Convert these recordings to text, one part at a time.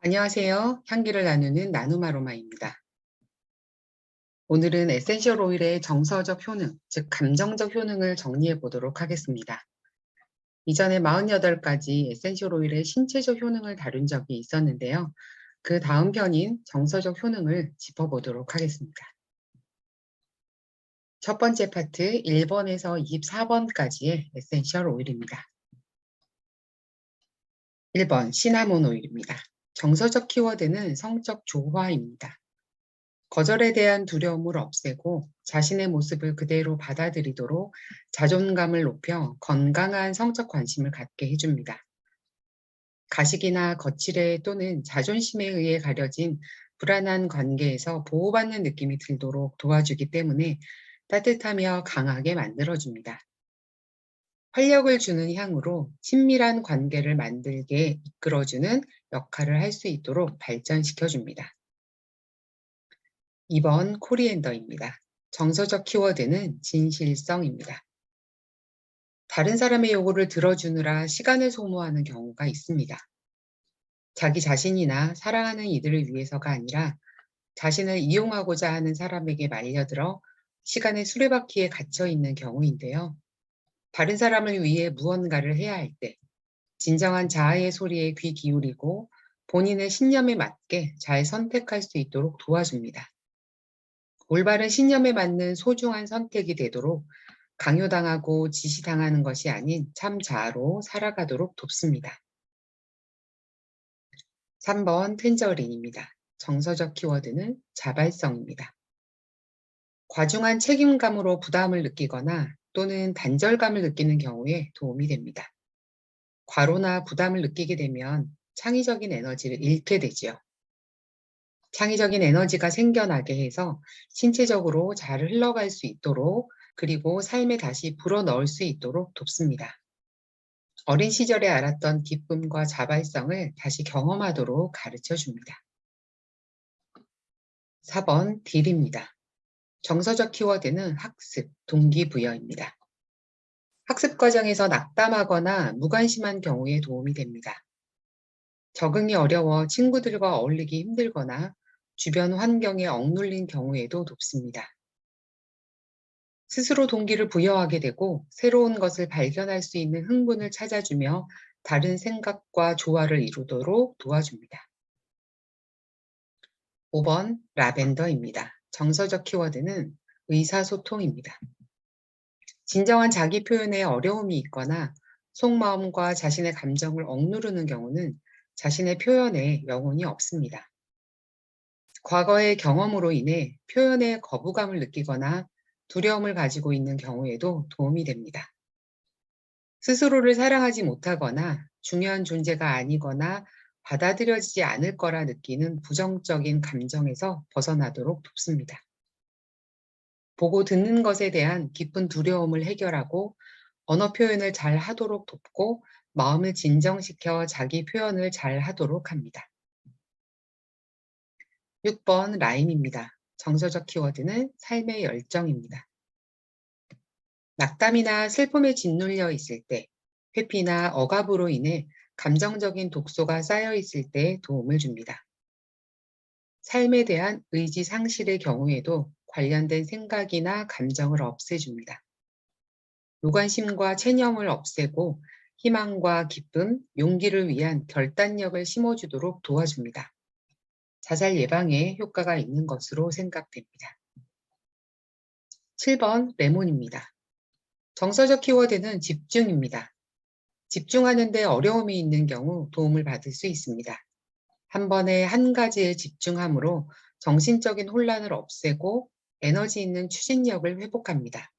안녕하세요. 향기를 나누는 나누마로마입니다. 오늘은 에센셜 오일의 정서적 효능, 즉 감정적 효능을 정리해 보도록 하겠습니다. 이전에 48가지 에센셜 오일의 신체적 효능을 다룬 적이 있었는데요. 그 다음 편인 정서적 효능을 짚어보도록 하겠습니다. 첫 번째 파트 1번에서 24번까지의 에센셜 오일입니다. 1번 시나몬 오일입니다. 정서적 키워드는 성적 조화입니다. 거절에 대한 두려움을 없애고 자신의 모습을 그대로 받아들이도록 자존감을 높여 건강한 성적 관심을 갖게 해줍니다. 가식이나 거칠애 또는 자존심에 의해 가려진 불안한 관계에서 보호받는 느낌이 들도록 도와주기 때문에 따뜻하며 강하게 만들어줍니다. 활력을 주는 향으로 친밀한 관계를 만들게 이끌어주는 역할을 할 수 있도록 발전시켜줍니다. 2번 코리앤더입니다. 정서적 키워드는 진실성입니다. 다른 사람의 요구를 들어주느라 시간을 소모하는 경우가 있습니다. 자기 자신이나 사랑하는 이들을 위해서가 아니라 자신을 이용하고자 하는 사람에게 말려들어 시간의 수레바퀴에 갇혀 있는 경우인데요. 다른 사람을 위해 무언가를 해야 할 때 진정한 자아의 소리에 귀 기울이고 본인의 신념에 맞게 잘 선택할 수 있도록 도와줍니다. 올바른 신념에 맞는 소중한 선택이 되도록 강요당하고 지시당하는 것이 아닌 참 자아로 살아가도록 돕습니다. 3번 텐저린입니다. 정서적 키워드는 자발성입니다. 과중한 책임감으로 부담을 느끼거나 또는 단절감을 느끼는 경우에 도움이 됩니다. 과로나 부담을 느끼게 되면 창의적인 에너지를 잃게 되지요. 창의적인 에너지가 생겨나게 해서 신체적으로 잘 흘러갈 수 있도록 그리고 삶에 다시 불어넣을 수 있도록 돕습니다. 어린 시절에 알았던 기쁨과 자발성을 다시 경험하도록 가르쳐 줍니다. 4번 딜입니다. 정서적 키워드는 학습, 동기부여입니다. 학습 과정에서 낙담하거나 무관심한 경우에 도움이 됩니다. 적응이 어려워 친구들과 어울리기 힘들거나 주변 환경에 억눌린 경우에도 돕습니다. 스스로 동기를 부여하게 되고 새로운 것을 발견할 수 있는 흥분을 찾아주며 다른 생각과 조화를 이루도록 도와줍니다. 5번 라벤더입니다. 정서적 키워드는 의사소통입니다. 진정한 자기 표현에 어려움이 있거나 속마음과 자신의 감정을 억누르는 경우는 자신의 표현에 영혼이 없습니다. 과거의 경험으로 인해 표현에 거부감을 느끼거나 두려움을 가지고 있는 경우에도 도움이 됩니다. 스스로를 사랑하지 못하거나 중요한 존재가 아니거나 받아들여지지 않을 거라 느끼는 부정적인 감정에서 벗어나도록 돕습니다. 보고 듣는 것에 대한 깊은 두려움을 해결하고 언어 표현을 잘 하도록 돕고 마음을 진정시켜 자기 표현을 잘 하도록 합니다. 6번 라임입니다. 정서적 키워드는 삶의 열정입니다. 낙담이나 슬픔에 짓눌려 있을 때, 회피나 억압으로 인해 감정적인 독소가 쌓여 있을 때 도움을 줍니다. 삶에 대한 의지 상실의 경우에도 관련된 생각이나 감정을 없애줍니다. 무관심과 체념을 없애고 희망과 기쁨, 용기를 위한 결단력을 심어주도록 도와줍니다. 자살 예방에 효과가 있는 것으로 생각됩니다. 7번 레몬입니다. 정서적 키워드는 집중입니다. 집중하는 데 어려움이 있는 경우 도움을 받을 수 있습니다. 한 번에 한 가지에 집중함으로 정신적인 혼란을 없애고 에너지 있는 추진력을 회복합니다.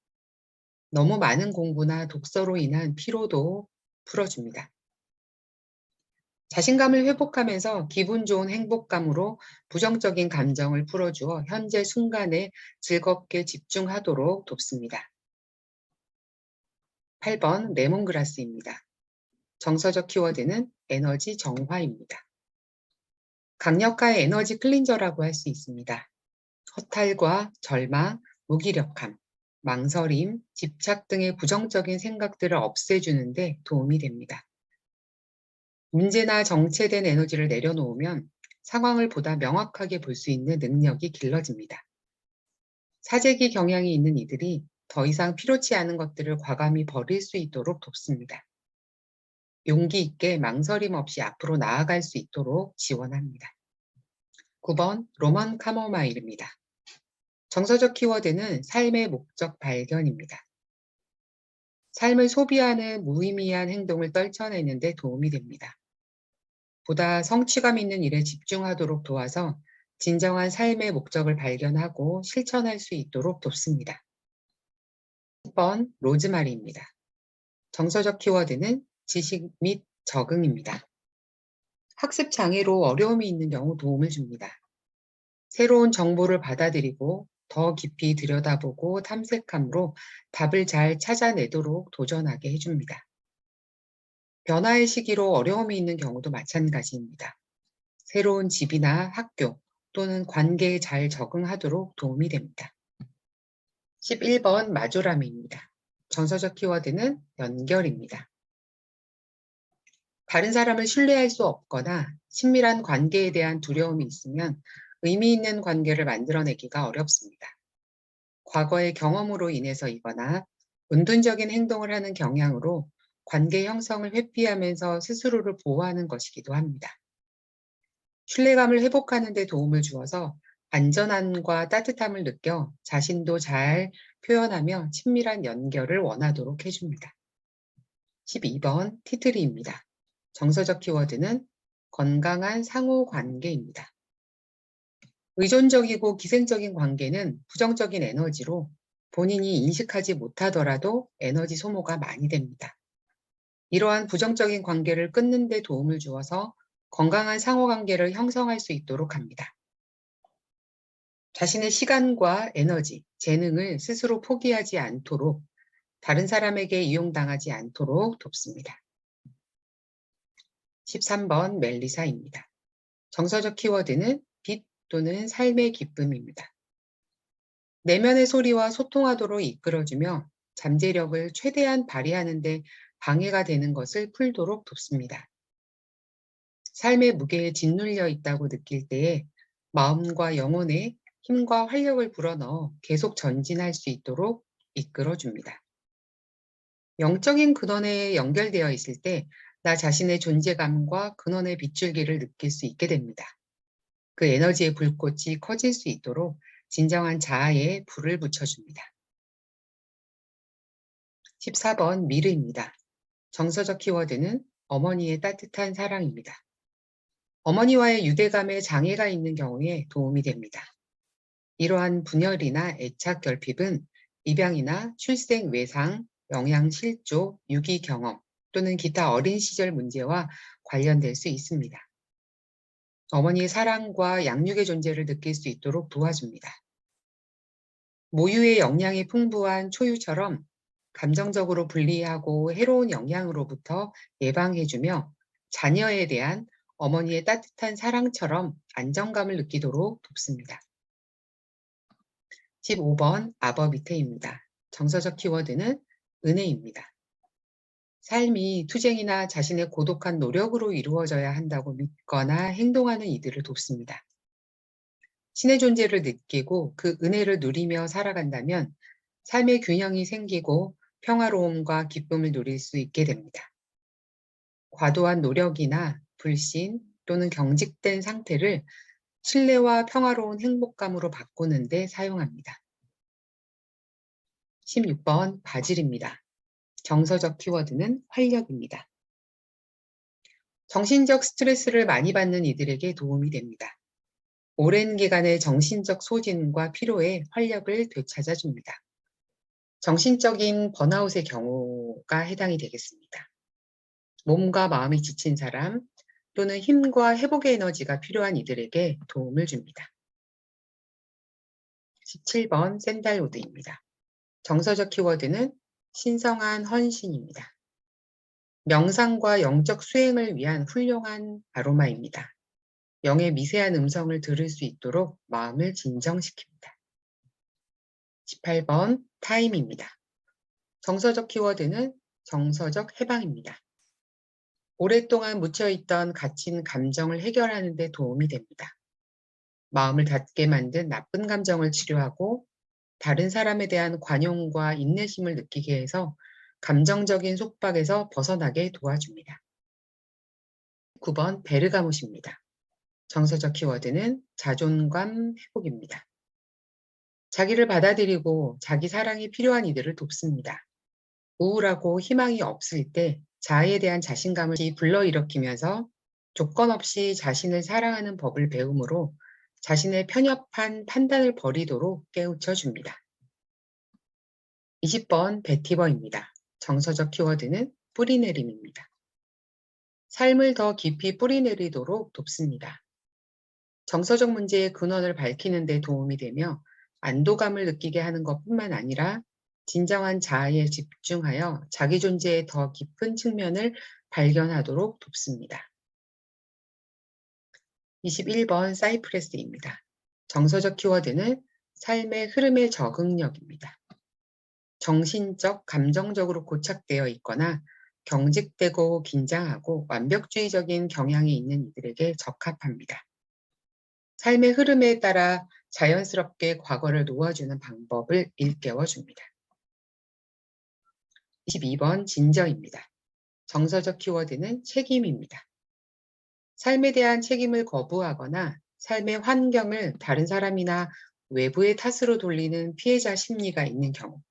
너무 많은 공부나 독서로 인한 피로도 풀어줍니다. 자신감을 회복하면서 기분 좋은 행복감으로 부정적인 감정을 풀어주어 현재 순간에 즐겁게 집중하도록 돕습니다. 8번 레몬그라스입니다. 정서적 키워드는 에너지 정화입니다. 강력한 에너지 클린저라고 할 수 있습니다. 허탈과 절망, 무기력함, 망설임, 집착 등의 부정적인 생각들을 없애주는데 도움이 됩니다. 문제나 정체된 에너지를 내려놓으면 상황을 보다 명확하게 볼 수 있는 능력이 길러집니다. 사재기 경향이 있는 이들이 더 이상 필요치 않은 것들을 과감히 버릴 수 있도록 돕습니다. 용기 있게 망설임 없이 앞으로 나아갈 수 있도록 지원합니다. 9번 로먼 카모마일입니다. 정서적 키워드는 삶의 목적 발견입니다. 삶을 소비하는 무의미한 행동을 떨쳐내는 데 도움이 됩니다. 보다 성취감 있는 일에 집중하도록 도와서 진정한 삶의 목적을 발견하고 실천할 수 있도록 돕습니다. 10번 로즈마리입니다. 정서적 키워드는 지식 및 적응입니다. 학습 장애로 어려움이 있는 경우 도움을 줍니다. 새로운 정보를 받아들이고 더 깊이 들여다보고 탐색함으로 답을 잘 찾아내도록 도전하게 해줍니다. 변화의 시기로 어려움이 있는 경우도 마찬가지입니다. 새로운 집이나 학교 또는 관계에 잘 적응하도록 도움이 됩니다. 11번 마조람입니다. 정서적 키워드는 연결입니다. 다른 사람을 신뢰할 수 없거나 친밀한 관계에 대한 두려움이 있으면 의미 있는 관계를 만들어내기가 어렵습니다. 과거의 경험으로 인해서이거나 은둔적인 행동을 하는 경향으로 관계 형성을 회피하면서 스스로를 보호하는 것이기도 합니다. 신뢰감을 회복하는 데 도움을 주어서 안전함과 따뜻함을 느껴 자신도 잘 표현하며 친밀한 연결을 원하도록 해줍니다. 12번 티트리입니다. 정서적 키워드는 건강한 상호관계입니다. 의존적이고 기생적인 관계는 부정적인 에너지로 본인이 인식하지 못하더라도 에너지 소모가 많이 됩니다. 이러한 부정적인 관계를 끊는 데 도움을 주어서 건강한 상호관계를 형성할 수 있도록 합니다. 자신의 시간과 에너지, 재능을 스스로 포기하지 않도록 다른 사람에게 이용당하지 않도록 돕습니다. 13번 멜리사입니다. 정서적 키워드는 빛 또는 삶의 기쁨입니다. 내면의 소리와 소통하도록 이끌어주며 잠재력을 최대한 발휘하는 데 방해가 되는 것을 풀도록 돕습니다. 삶의 무게에 짓눌려 있다고 느낄 때에 마음과 영혼에 힘과 활력을 불어넣어 계속 전진할 수 있도록 이끌어줍니다. 영적인 근원에 연결되어 있을 때 나 자신의 존재감과 근원의 빗줄기를 느낄 수 있게 됩니다. 그 에너지의 불꽃이 커질 수 있도록 진정한 자아에 불을 붙여줍니다. 14번 미르입니다. 정서적 키워드는 어머니의 따뜻한 사랑입니다. 어머니와의 유대감에 장애가 있는 경우에 도움이 됩니다. 이러한 분열이나 애착 결핍은 입양이나 출생 외상, 영양 실조, 유기 경험 또는 기타 어린 시절 문제와 관련될 수 있습니다. 어머니의 사랑과 양육의 존재를 느낄 수 있도록 도와줍니다. 모유의 영양이 풍부한 초유처럼 감정적으로 불리하고 해로운 영향으로부터 예방해주며 자녀에 대한 어머니의 따뜻한 사랑처럼 안정감을 느끼도록 돕습니다. 15번 아버미테입니다. 정서적 키워드는 은혜입니다. 삶이 투쟁이나 자신의 고독한 노력으로 이루어져야 한다고 믿거나 행동하는 이들을 돕습니다. 신의 존재를 느끼고 그 은혜를 누리며 살아간다면 삶의 균형이 생기고 평화로움과 기쁨을 누릴 수 있게 됩니다. 과도한 노력이나 불신 또는 경직된 상태를 신뢰와 평화로운 행복감으로 바꾸는 데 사용합니다. 16번 바질입니다. 정서적 키워드는 활력입니다. 정신적 스트레스를 많이 받는 이들에게 도움이 됩니다. 오랜 기간의 정신적 소진과 피로에 활력을 되찾아줍니다. 정신적인 번아웃의 경우가 해당이 되겠습니다. 몸과 마음이 지친 사람 또는 힘과 회복의 에너지가 필요한 이들에게 도움을 줍니다. 17번 샌달우드입니다. 정서적 키워드는 신성한 헌신입니다. 명상과 영적 수행을 위한 훌륭한 아로마입니다. 영의 미세한 음성을 들을 수 있도록 마음을 진정시킵니다. 18번 타임입니다. 정서적 키워드는 정서적 해방입니다. 오랫동안 묻혀있던 갇힌 감정을 해결하는 데 도움이 됩니다. 마음을 닫게 만든 나쁜 감정을 치료하고 다른 사람에 대한 관용과 인내심을 느끼게 해서 감정적인 속박에서 벗어나게 도와줍니다. 9번 베르가못입니다. 정서적 키워드는 자존감 회복입니다. 자기를 받아들이고 자기 사랑이 필요한 이들을 돕습니다. 우울하고 희망이 없을 때 자아에 대한 자신감을 불러일으키면서 조건 없이 자신을 사랑하는 법을 배움으로 자신의 편협한 판단을 버리도록 깨우쳐 줍니다. 20번 베티버입니다. 정서적 키워드는 뿌리내림입니다. 삶을 더 깊이 뿌리내리도록 돕습니다. 정서적 문제의 근원을 밝히는 데 도움이 되며 안도감을 느끼게 하는 것뿐만 아니라 진정한 자아에 집중하여 자기 존재의 더 깊은 측면을 발견하도록 돕습니다. 21번 사이프레스입니다. 정서적 키워드는 삶의 흐름의 적응력입니다. 정신적, 감정적으로 고착되어 있거나 경직되고 긴장하고 완벽주의적인 경향이 있는 이들에게 적합합니다. 삶의 흐름에 따라 자연스럽게 과거를 놓아주는 방법을 일깨워줍니다. 22번 진저입니다. 정서적 키워드는 책임입니다. 삶에 대한 책임을 거부하거나 삶의 환경을 다른 사람이나 외부의 탓으로 돌리는 피해자 심리가 있는 경우,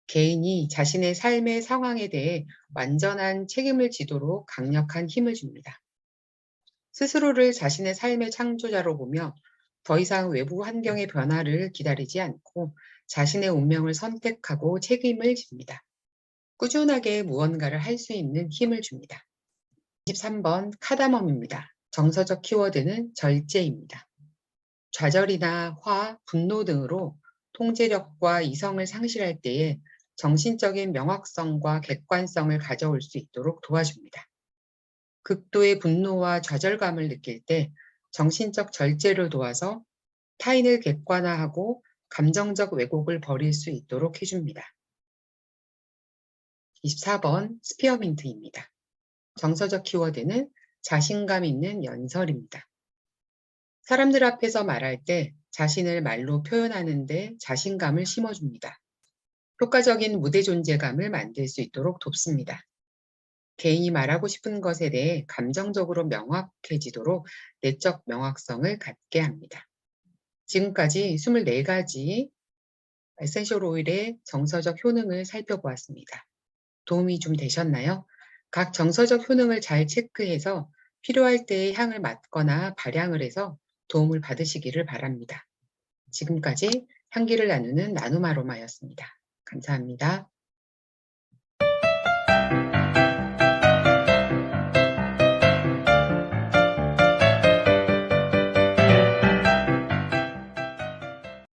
개인이 자신의 삶의 상황에 대해 완전한 책임을 지도록 강력한 힘을 줍니다. 스스로를 자신의 삶의 창조자로 보며 더 이상 외부 환경의 변화를 기다리지 않고 자신의 운명을 선택하고 책임을 집니다. 꾸준하게 무언가를 할 수 있는 힘을 줍니다. 23번 카다멈입니다. 정서적 키워드는 절제입니다. 좌절이나 화, 분노 등으로 통제력과 이성을 상실할 때에 정신적인 명확성과 객관성을 가져올 수 있도록 도와줍니다. 극도의 분노와 좌절감을 느낄 때 정신적 절제를 도와서 타인을 객관화하고 감정적 왜곡을 버릴 수 있도록 해줍니다. 24번 스피어민트입니다. 정서적 키워드는 자신감 있는 연설입니다. 사람들 앞에서 말할 때 자신을 말로 표현하는데 자신감을 심어줍니다. 효과적인 무대 존재감을 만들 수 있도록 돕습니다. 개인이 말하고 싶은 것에 대해 감정적으로 명확해지도록 내적 명확성을 갖게 합니다. 지금까지 24가지 에센셜 오일의 정서적 효능을 살펴보았습니다. 도움이 좀 되셨나요? 각 정서적 효능을 잘 체크해서 필요할 때의 향을 맡거나 발향을 해서 도움을 받으시기를 바랍니다. 지금까지 향기를 나누는 나눔아로마였습니다. 감사합니다.